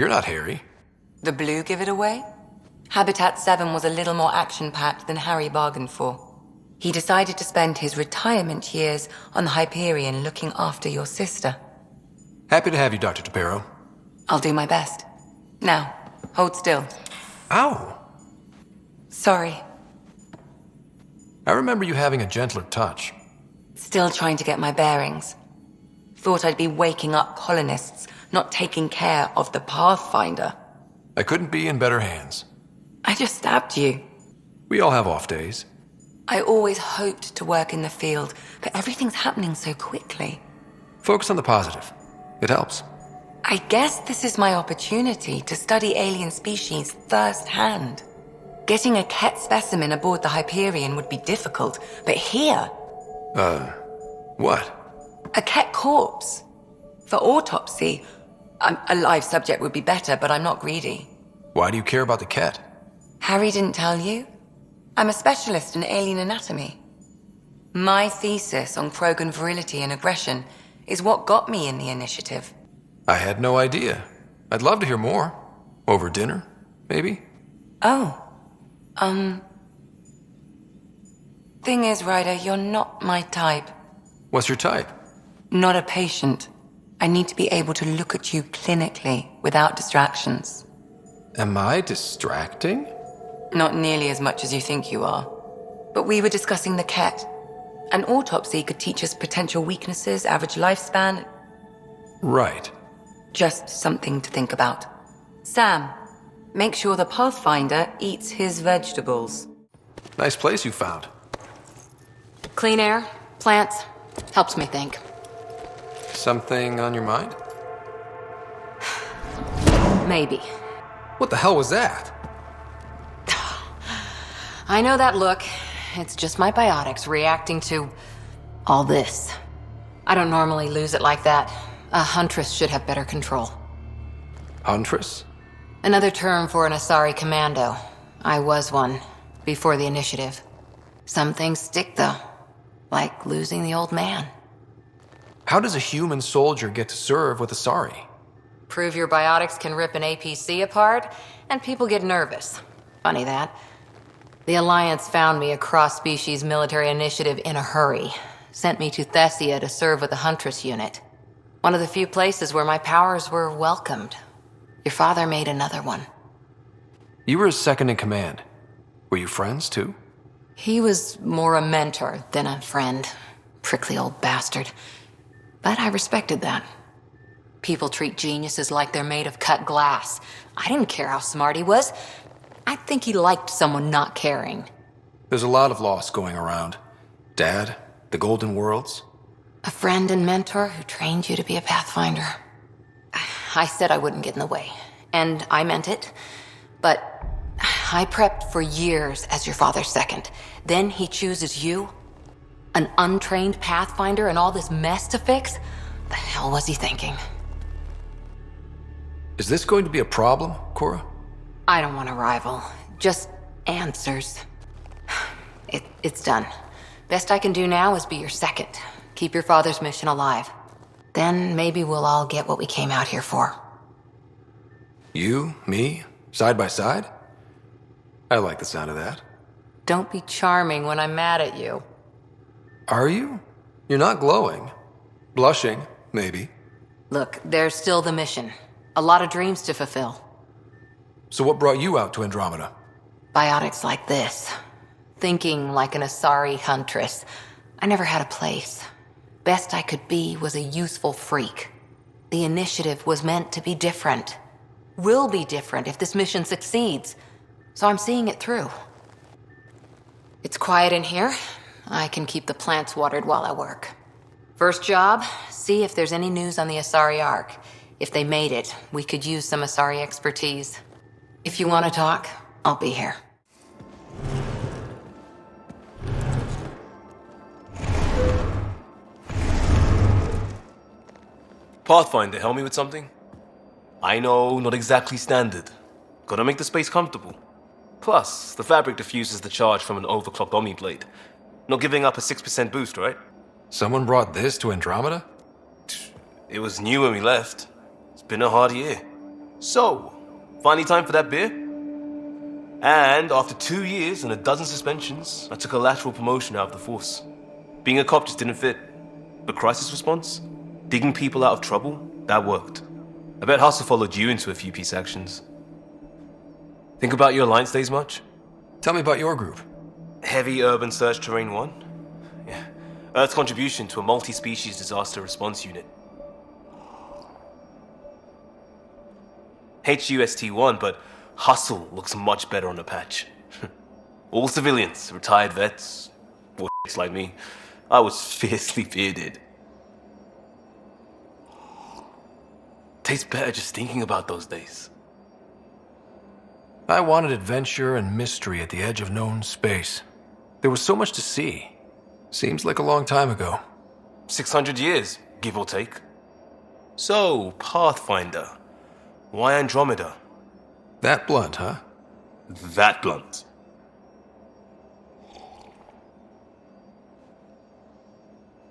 You're not Harry. The blue give it away? Habitat 7 was a little more action-packed than Harry bargained for. He decided to spend his retirement years on the Hyperion looking after your sister. Happy to have you, Dr. Tapero. I'll do my best. Now, hold still. Ow! Sorry. I remember you having a gentler touch. Still trying to get my bearings. Thought I'd be waking up colonists, not taking care of the Pathfinder. I couldn't be in better hands. I just stabbed you. We all have off days. I always hoped to work in the field, but everything's happening so quickly. Focus on the positive. It helps. I guess this is my opportunity to study alien species firsthand. Getting a Ket specimen aboard the Hyperion would be difficult, but here... What? A Ket corpse. For autopsy, a live subject would be better, but I'm not greedy. Why do you care about the Ket? Harry didn't tell you? I'm a specialist in alien anatomy. My thesis on Krogan virility and aggression is what got me in the initiative. I had no idea. I'd love to hear more. Over dinner, maybe? Oh. Thing is, Ryder, you're not my type. What's your type? Not a patient. I need to be able to look at you clinically without distractions. Am I distracting? Not nearly as much as you think you are. But we were discussing the Ket. An autopsy could teach us potential weaknesses, average lifespan. Right. Just something to think about. Sam, make sure the Pathfinder eats his vegetables. Nice place you found. Clean air, plants, helps me think. Something on your mind? Maybe. What the hell was that? I know that look. It's just my biotics reacting to all this. I don't normally lose it like that. A huntress should have better control. Huntress? Another term for an Asari commando. I was one, before the initiative. Some things stick, though. Like losing the old man. How does a human soldier get to serve with Asari? Prove your biotics can rip an APC apart, and people get nervous. Funny that. The Alliance found me a cross-species military initiative in a hurry. Sent me to Thessia to serve with the Huntress unit. One of the few places where my powers were welcomed. Your father made another one. You were his second in command. Were you friends, too? He was more a mentor than a friend. Prickly old bastard. But I respected that. People treat geniuses like they're made of cut glass. I didn't care how smart he was. I think he liked someone not caring. There's a lot of loss going around. Dad, the Golden Worlds. A friend and mentor who trained you to be a Pathfinder. I said I wouldn't get in the way, and I meant it. But I prepped for years as your father's second. Then he chooses you? An untrained Pathfinder and all this mess to fix? The hell was he thinking? Is this going to be a problem, Cora? I don't want a rival. Just answers. It's done. Best I can do now is be your second. Keep your father's mission alive. Then maybe we'll all get what we came out here for. You, me, side by side? I like the sound of that. Don't be charming when I'm mad at you. Are you? You're not glowing. Blushing, maybe. Look, there's still the mission. A lot of dreams to fulfill. So what brought you out to Andromeda? Biotics like this. Thinking like an Asari huntress. I never had a place. Best I could be was a useful freak. The initiative was meant to be different. Will be different if this mission succeeds. So I'm seeing it through. It's quiet in here. I can keep the plants watered while I work. First job, see if there's any news on the Asari Ark. If they made it, we could use some Asari expertise. If you want to talk, I'll be here. Pathfinder, help me with something? I know, not exactly standard. Gotta make the space comfortable. Plus, the fabric diffuses the charge from an overclocked Omniblade. Not giving up a 6% boost, right? Someone brought this to Andromeda? It was new when we left. It's been a hard year. So, finally time for that beer? And after 2 years and a dozen suspensions, I took a lateral promotion out of the force. Being a cop just didn't fit. But crisis response? Digging people out of trouble? That worked. I bet Hustle followed you into a few peace actions. Think about your Alliance days much? Tell me about your group. Heavy Urban Search Terrain 1? Yeah. Earth's contribution to a multi-species disaster response unit. HUST-1, but Hustle looks much better on the patch. All civilians, retired vets, or like me. I was fiercely bearded. Tastes better just thinking about those days. I wanted adventure and mystery at the edge of known space. There was so much to see. Seems like a long time ago. 600 years, give or take. So, Pathfinder. Why Andromeda? That blunt, huh? That blunt.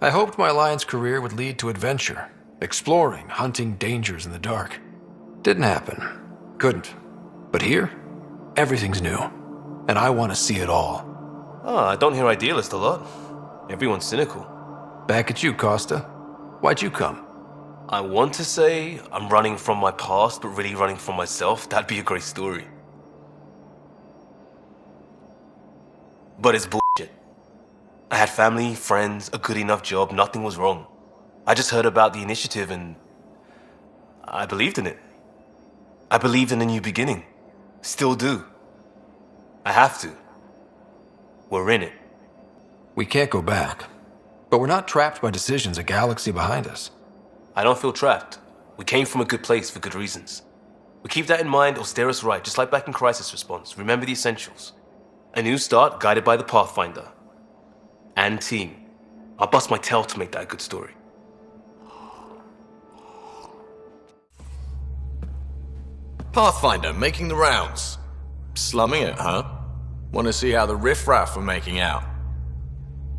I hoped my Alliance career would lead to adventure, exploring, hunting dangers in the dark. Didn't happen. Couldn't. But here, everything's new, and I want to see it all. I don't hear idealist a lot. Everyone's cynical. Back at you, Costa. Why'd you come? I want to say I'm running from my past, but really running from myself. That'd be a great story. But it's bullshit. I had family, friends, a good enough job, nothing was wrong. I just heard about the initiative and I believed in it. I believed in a new beginning. Still do. I have to. We're in it. We can't go back. But we're not trapped by decisions a galaxy behind us. I don't feel trapped. We came from a good place for good reasons. We keep that in mind or steer us right, just like back in Crisis Response. Remember the essentials. A new start guided by the Pathfinder. And team. I'll bust my tail to make that a good story. Pathfinder making the rounds. Slumming it, huh? Want to see how the riffraff are making out?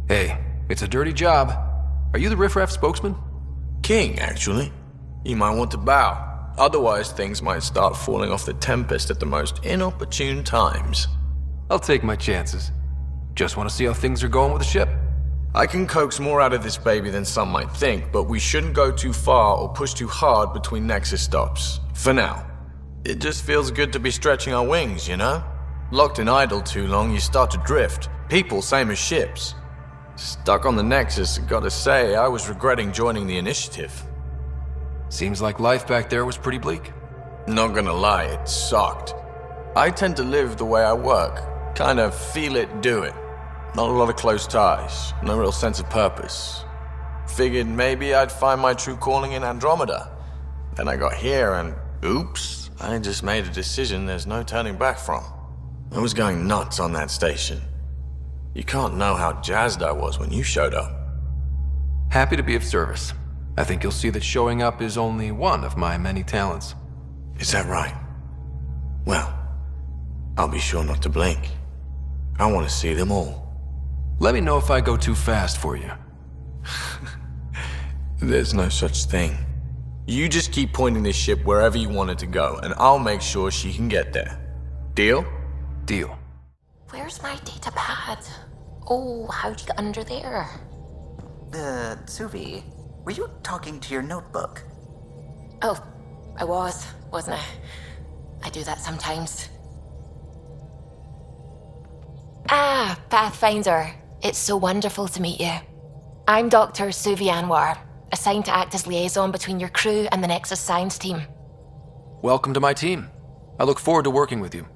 Hey, it's a dirty job. Are you the riffraff spokesman? King, actually. You might want to bow. Otherwise, things might start falling off the Tempest at the most inopportune times. I'll take my chances. Just want to see how things are going with the ship. I can coax more out of this baby than some might think, but we shouldn't go too far or push too hard between Nexus stops. For now. It just feels good to be stretching our wings, you know? Locked in idle too long, you start to drift. People, same as ships. Stuck on the Nexus, gotta say, I was regretting joining the initiative. Seems like life back there was pretty bleak. Not gonna lie, it sucked. I tend to live the way I work. Kind of feel it, do it. Not a lot of close ties, no real sense of purpose. Figured maybe I'd find my true calling in Andromeda. Then I got here and, oops, I just made a decision there's no turning back from. I was going nuts on that station. You can't know how jazzed I was when you showed up. Happy to be of service. I think you'll see that showing up is only one of my many talents. Is that right? Well, I'll be sure not to blink. I want to see them all. Let me know if I go too fast for you. There's no such thing. You just keep pointing this ship wherever you want it to go, and I'll make sure she can get there. Deal? Deal. Where's my data pad? Oh, how'd you get under there? Suvi, were you talking to your notebook? Oh, I was, wasn't I? I do that sometimes. Ah, Pathfinder. It's so wonderful to meet you. I'm Dr. Suvi Anwar, assigned to act as liaison between your crew and the Nexus Science team. Welcome to my team. I look forward to working with you.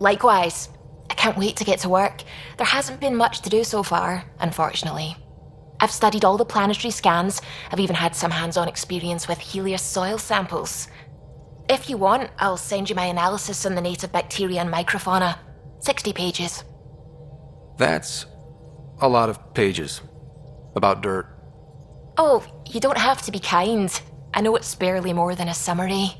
Likewise. I can't wait to get to work. There hasn't been much to do so far, unfortunately. I've studied all the planetary scans. I've even had some hands-on experience with Helios soil samples. If you want, I'll send you my analysis on the native bacteria and microfauna. 60 pages. That's a lot of pages. About dirt. Oh, you don't have to be kind. I know it's barely more than a summary.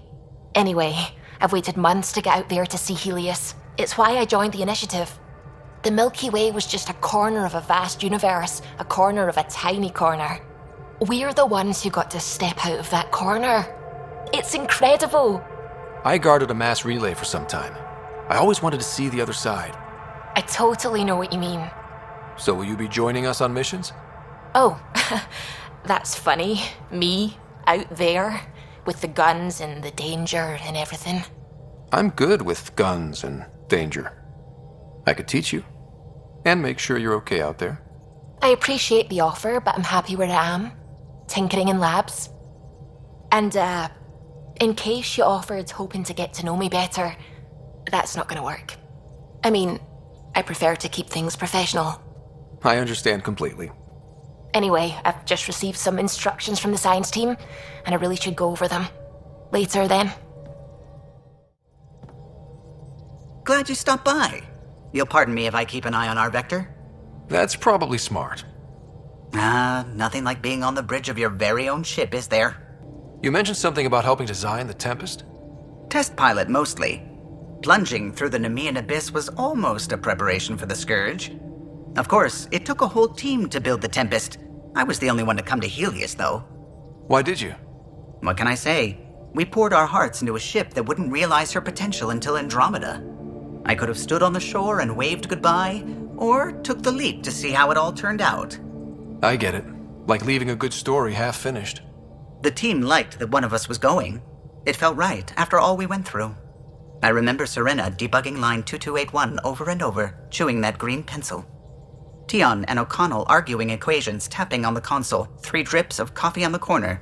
Anyway, I've waited months to get out there to see Helios. It's why I joined the initiative. The Milky Way was just a corner of a vast universe, a corner of a tiny corner. We're the ones who got to step out of that corner. It's incredible. I guarded a mass relay for some time. I always wanted to see the other side. I totally know what you mean. So will you be joining us on missions? Oh, that's funny. Me, out there, with the guns and the danger and everything. I'm good with guns and danger. I could teach you. And make sure you're okay out there. I appreciate the offer, but I'm happy where I am. Tinkering in labs. And, in case you offered hoping to get to know me better, that's not gonna work. I mean, I prefer to keep things professional. I understand completely. Anyway, I've just received some instructions from the science team, and I really should go over them. Later, then. Glad you stopped by. You'll pardon me if I keep an eye on our vector? That's probably smart. Nothing like being on the bridge of your very own ship, is there? You mentioned something about helping design the Tempest? Test pilot, mostly. Plunging through the Nemean abyss was almost a preparation for the Scourge. Of course, it took a whole team to build the Tempest. I was the only one to come to Helios, though. Why did you? What can I say? We poured our hearts into a ship that wouldn't realize her potential until Andromeda. I could have stood on the shore and waved goodbye, or took the leap to see how it all turned out. I get it. Like leaving a good story half-finished. The team liked that one of us was going. It felt right after all we went through. I remember Serena debugging line 2281 over and over, chewing that green pencil. Tion and O'Connell arguing equations, tapping on the console, 3 drips of coffee on the corner.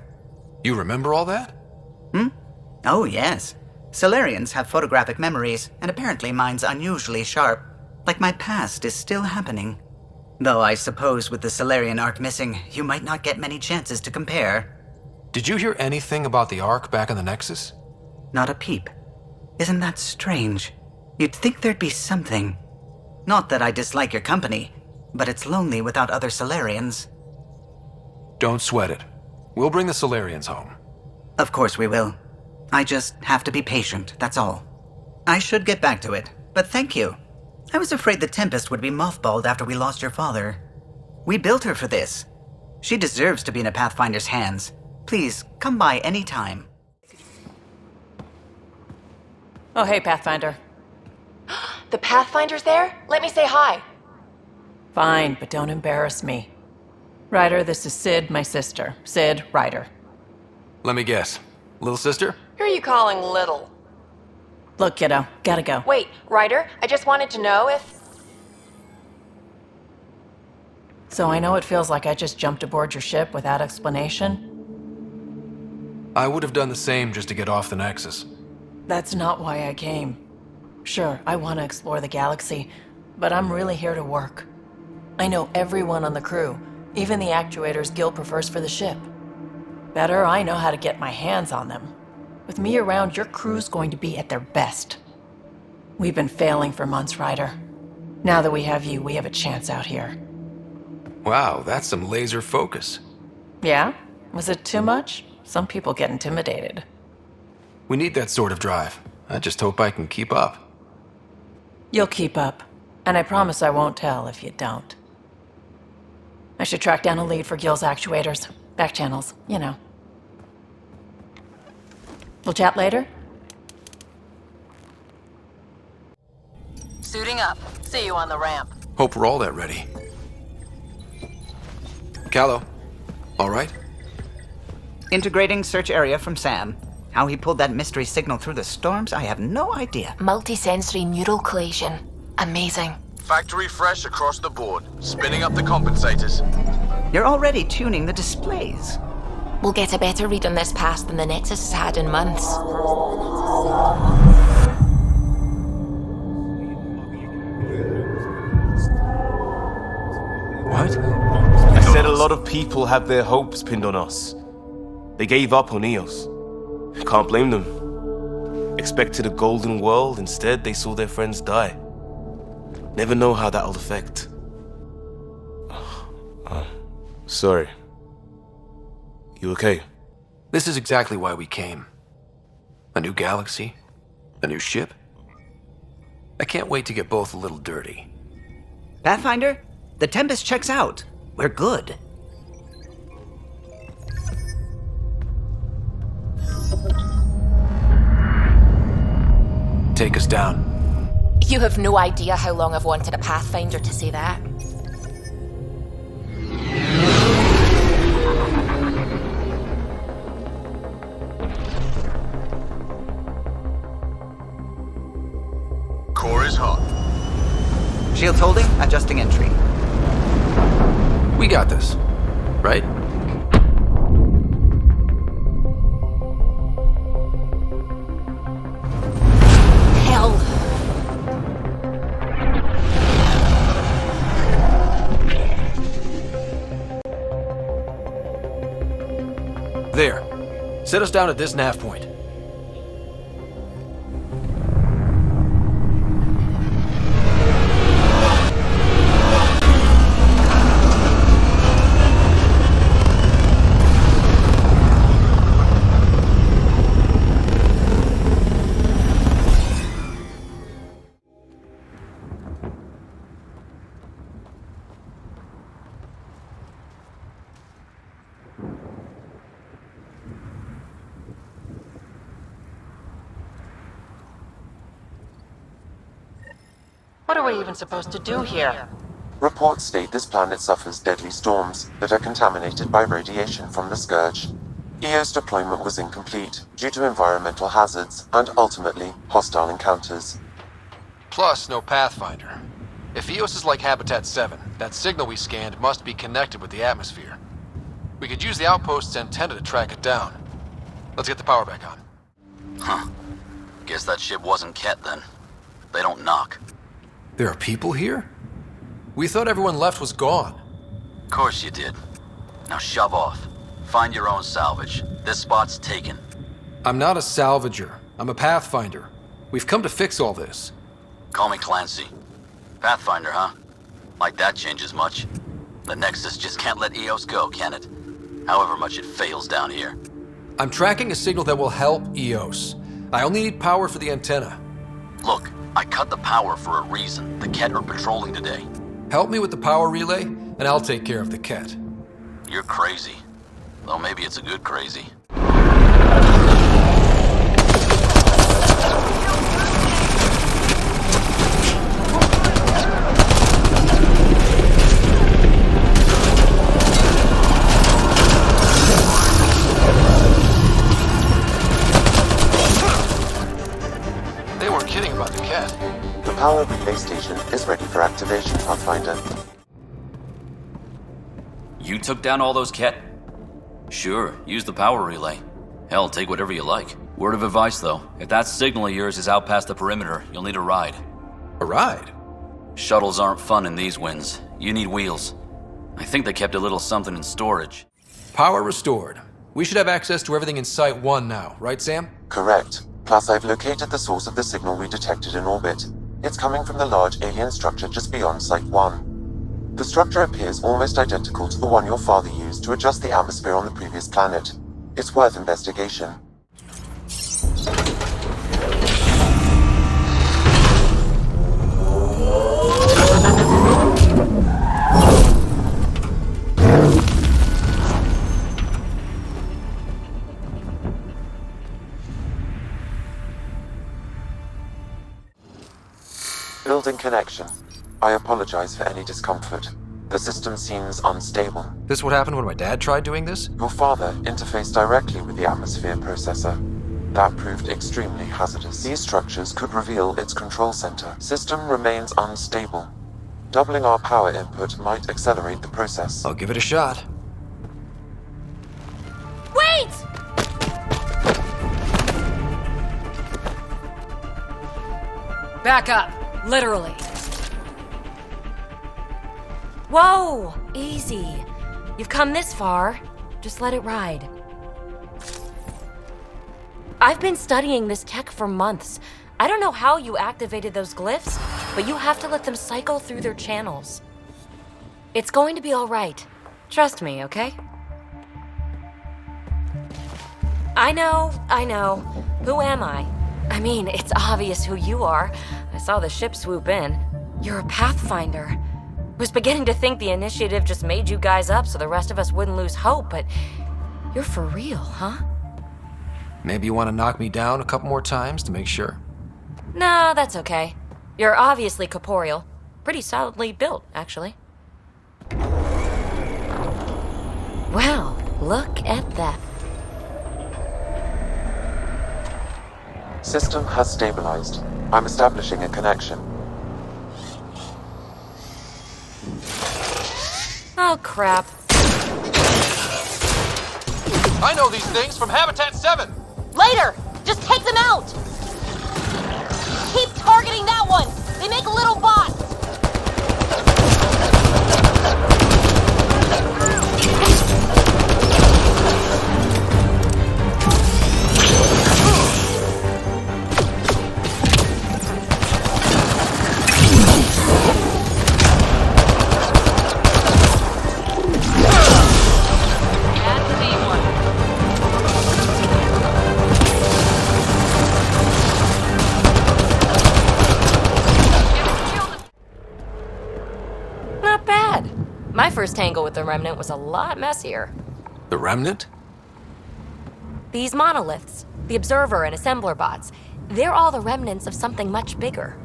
You remember all that? Oh, yes. Solarians have photographic memories, and apparently mine's unusually sharp. Like my past is still happening. Though I suppose with the Solarian arc missing, you might not get many chances to compare. Did you hear anything about the Ark back in the Nexus? Not a peep. Isn't that strange? You'd think there'd be something. Not that I dislike your company, but it's lonely without other Solarians. Don't sweat it. We'll bring the Solarians home. Of course we will. I just have to be patient, that's all. I should get back to it, but thank you. I was afraid the Tempest would be mothballed after we lost your father. We built her for this. She deserves to be in a Pathfinder's hands. Please, come by any time. Oh, hey, Pathfinder. The Pathfinder's there? Let me say hi. Fine, but don't embarrass me. Ryder, this is Sid, my sister. Sid, Ryder. Let me guess. Little sister? Who are you calling little? Look, kiddo, gotta go. Wait, Ryder, I just wanted to know if... So I know it feels like I just jumped aboard your ship without explanation. I would have done the same just to get off the Nexus. That's not why I came. Sure, I want to explore the galaxy, but I'm really here to work. I know everyone on the crew, even the actuators Gil prefers for the ship. Better, I know how to get my hands on them. With me around, your crew's going to be at their best. We've been failing for months, Ryder. Now that we have you, we have a chance out here. Wow, that's some laser focus. Yeah? Was it too much? Some people get intimidated. We need that sort of drive. I just hope I can keep up. You'll keep up, and I promise I won't tell if you don't. I should track down a lead for Gil's actuators. Back channels, you know. We'll chat later? Suiting up. See you on the ramp. Hope we're all that ready. Callow, all right? Integrating search area from Sam. How he pulled that mystery signal through the storms, I have no idea. Multisensory neural collation. Amazing. Factory fresh across the board. Spinning up the compensators. You're already tuning the displays. We'll get a better read on this pass than the Nexus has had in months. What? I said a lot of people have their hopes pinned on us. They gave up on Eos. Can't blame them. Expected a golden world, instead they saw their friends die. Never know how that'll affect. Sorry. You okay? This is exactly why we came. A new galaxy, a new ship. I can't wait to get both a little dirty. Pathfinder, the Tempest checks out. We're good. take us down. You have no idea how long I've wanted a Pathfinder to say that. Core is hot. Shields holding, adjusting entry. We got this, right? Hell. There. Set us down at this nav point. What are we even supposed to do here? Reports state this planet suffers deadly storms that are contaminated by radiation from the Scourge. EO's deployment was incomplete due to environmental hazards and ultimately hostile encounters. Plus, no Pathfinder. If EOS is like Habitat 7, that signal we scanned must be connected with the atmosphere. We could use the outpost's antenna to track it down. Let's get the power back on. Huh. Guess that ship wasn't Ket then. They don't knock. There are people here? We thought everyone left was gone. Of course you did. Now shove off. Find your own salvage. This spot's taken. I'm not a salvager. I'm a Pathfinder. We've come to fix all this. Call me Clancy. Pathfinder, huh? Like that changes much. The Nexus just can't let EOS go, can it? However much it fails down here. I'm tracking a signal that will help EOS. I only need power for the antenna. Look, I cut the power for a reason. The Ket are patrolling today. Help me with the power relay, and I'll take care of the Ket. You're crazy. Though maybe it's a good crazy. They weren't kidding about the Ket. The power relay station is ready for activation, Pathfinder. You took down all those Ket? Sure, use the power relay. Hell, take whatever you like. Word of advice, though. If that signal of yours is out past the perimeter, you'll need a ride. A ride? Shuttles aren't fun in these winds. You need wheels. I think they kept a little something in storage. Power restored. We should have access to everything in Site 1 now, right, Sam? Correct. Plus, I've located the source of the signal we detected in orbit. It's coming from the large alien structure just beyond Site 1. The structure appears almost identical to the one your father used to adjust the atmosphere on the previous planet. It's worth investigation. Building connection. I apologize for any discomfort. The system seems unstable. This what happened when my dad tried doing this? Your father interfaced directly with the atmosphere processor. That proved extremely hazardous. These structures could reveal its control center. System remains unstable. Doubling our power input might accelerate the process. I'll give it a shot. Wait! Back up. Literally. Whoa! Easy. You've come this far. Just let it ride. I've been studying this tech for months. I don't know how you activated those glyphs, but you have to let them cycle through their channels. It's going to be all right. Trust me, okay? I know. Who am I? I mean, it's obvious who you are. I saw the ship swoop in. You're a Pathfinder. Was beginning to think the initiative just made you guys up so the rest of us wouldn't lose hope, but you're for real, huh? Maybe you want to knock me down a couple more times to make sure? No, that's okay. You're obviously corporeal. Pretty solidly built, actually. Wow, look at that. System has stabilized. I'm establishing a connection. Oh, crap. I know these things from Habitat 7! Later! Just take them out! Keep targeting that one! They make little bots! Not bad. My first tangle with the Remnant was a lot messier. The Remnant? These monoliths, the Observer and Assembler bots, they're all the remnants of something much bigger.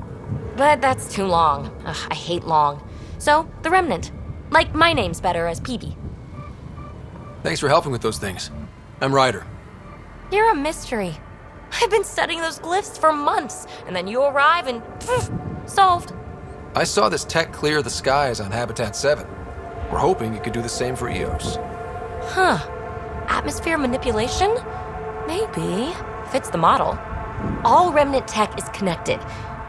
But that's too long. Ugh, I hate long. So, the Remnant. Like, my name's better as PB. Thanks for helping with those things. I'm Ryder. You're a mystery. I've been studying those glyphs for months, and then you arrive and poof, solved. I saw this tech clear the skies on Habitat 7. We're hoping it could do the same for EOS. Huh. Atmosphere manipulation? Maybe. Fits the model. All Remnant tech is connected.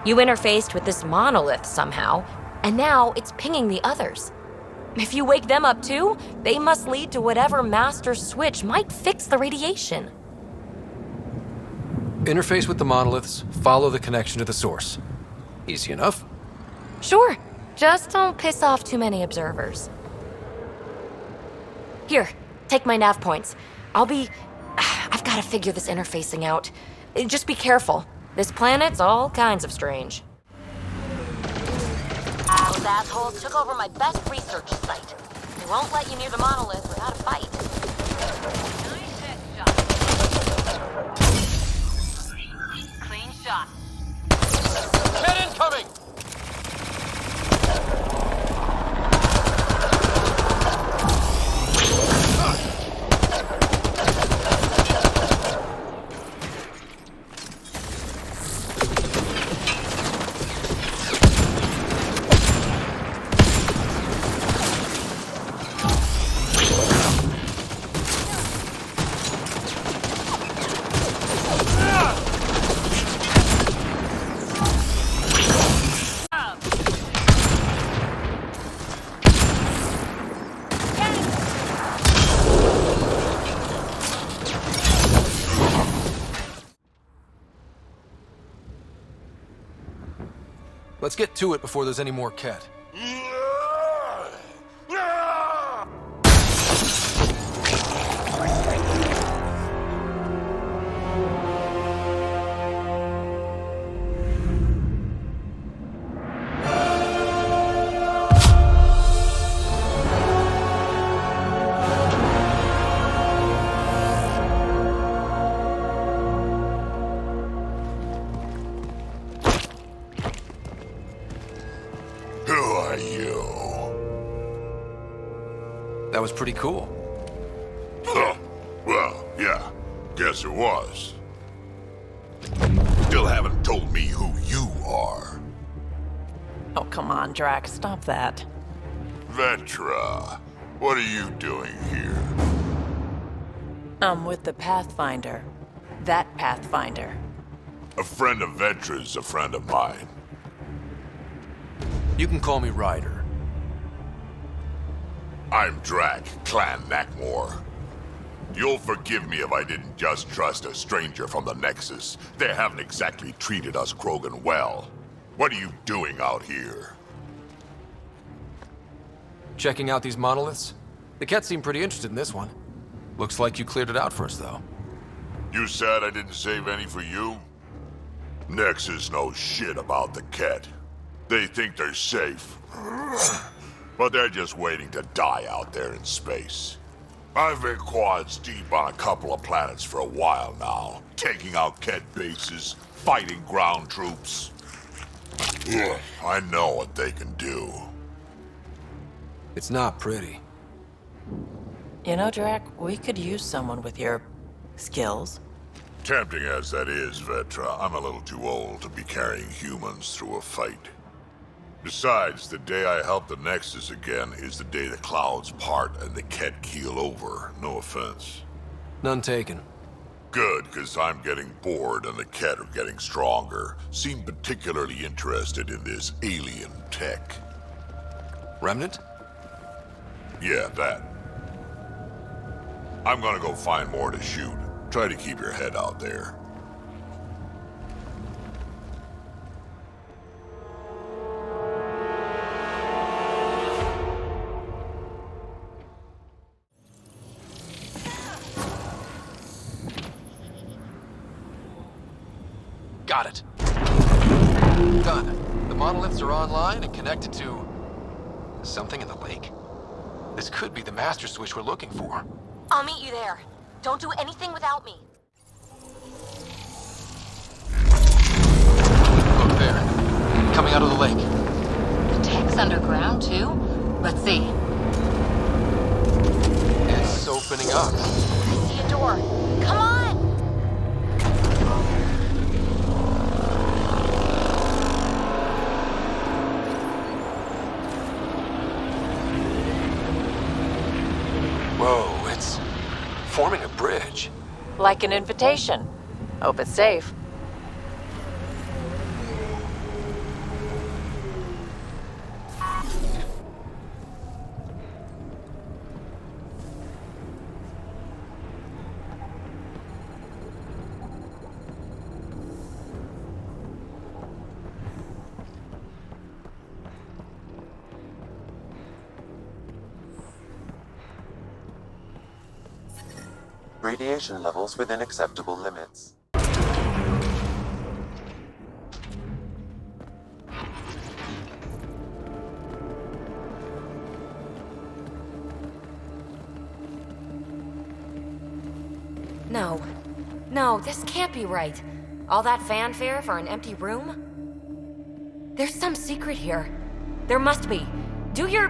You interfaced with this monolith somehow, and now it's pinging the others. If you wake them up too, they must lead to whatever master switch might fix the radiation. Interface with the monoliths, follow the connection to the source. Easy enough. Sure. Just don't piss off too many observers. Here, take my nav points. I've got to figure this interfacing out. Just be careful. This planet's all kinds of strange. Those assholes took over my best research site. They won't let you near the monolith without a fight. Clean shot. Get incoming! Let's get to it before there's any more Ket. That was pretty cool. Huh. Well, yeah. Guess it was. Still haven't told me who you are. Oh, come on, Drax. Stop that. Vetra, what are you doing here? I'm with the Pathfinder. That Pathfinder. A friend of Vetra's a friend of mine. You can call me Ryder. I'm Drac, Clan Nakmor. You'll forgive me if I didn't just trust a stranger from the Nexus. They haven't exactly treated us Krogan well. What are you doing out here? Checking out these monoliths? The Ket seem pretty interested in this one. Looks like you cleared it out for us, though. You said I didn't save any for you? Nexus knows shit about the Ket. They think they're safe. But they're just waiting to die out there in space. I've been quads deep on a couple of planets for a while now, taking out Ket bases, fighting ground troops. Ugh, I know what they can do. It's not pretty. You know, Drac, we could use someone with your skills. Tempting as that is, Vetra, I'm a little too old to be carrying humans through a fight. Besides, the day I help the Nexus again is the day the clouds part and the Ket keel over. No offense. None taken. Good, because I'm getting bored and the Ket are getting stronger. Seem particularly interested in this alien tech. Remnant? Yeah, that. I'm gonna go find more to shoot. Try to keep your head out there. Got it. Done. The monoliths are online and connected to something in the lake. This could be the master switch we're looking for. I'll meet you there. Don't do anything without me. Look there. Coming out of the lake. The tech's underground, too? Let's see. It's opening up. I see a door. Come on! Whoa, it's forming a bridge. Like an invitation. Hope it's safe. Radiation levels within acceptable limits. No. No, this can't be right. All that fanfare for an empty room? There's some secret here. There must be. Do your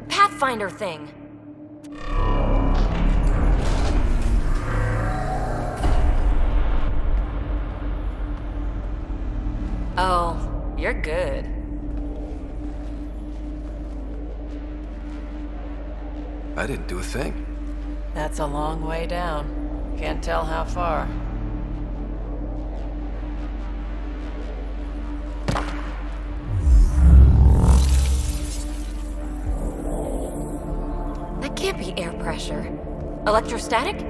Pathfinder thing. Oh, you're good. I didn't do a thing. That's a long way down. Can't tell how far. That can't be air pressure. Electrostatic?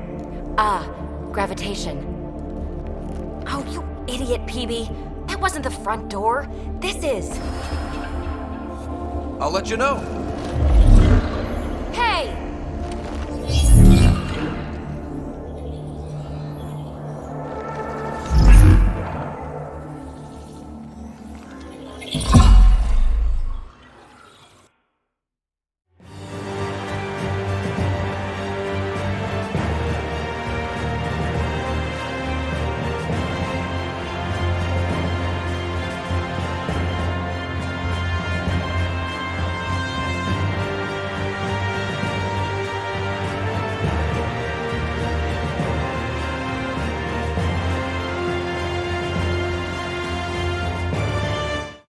Ah, gravitation. Oh, you idiot, PB. That wasn't the front door. This is. I'll let you know. Hey!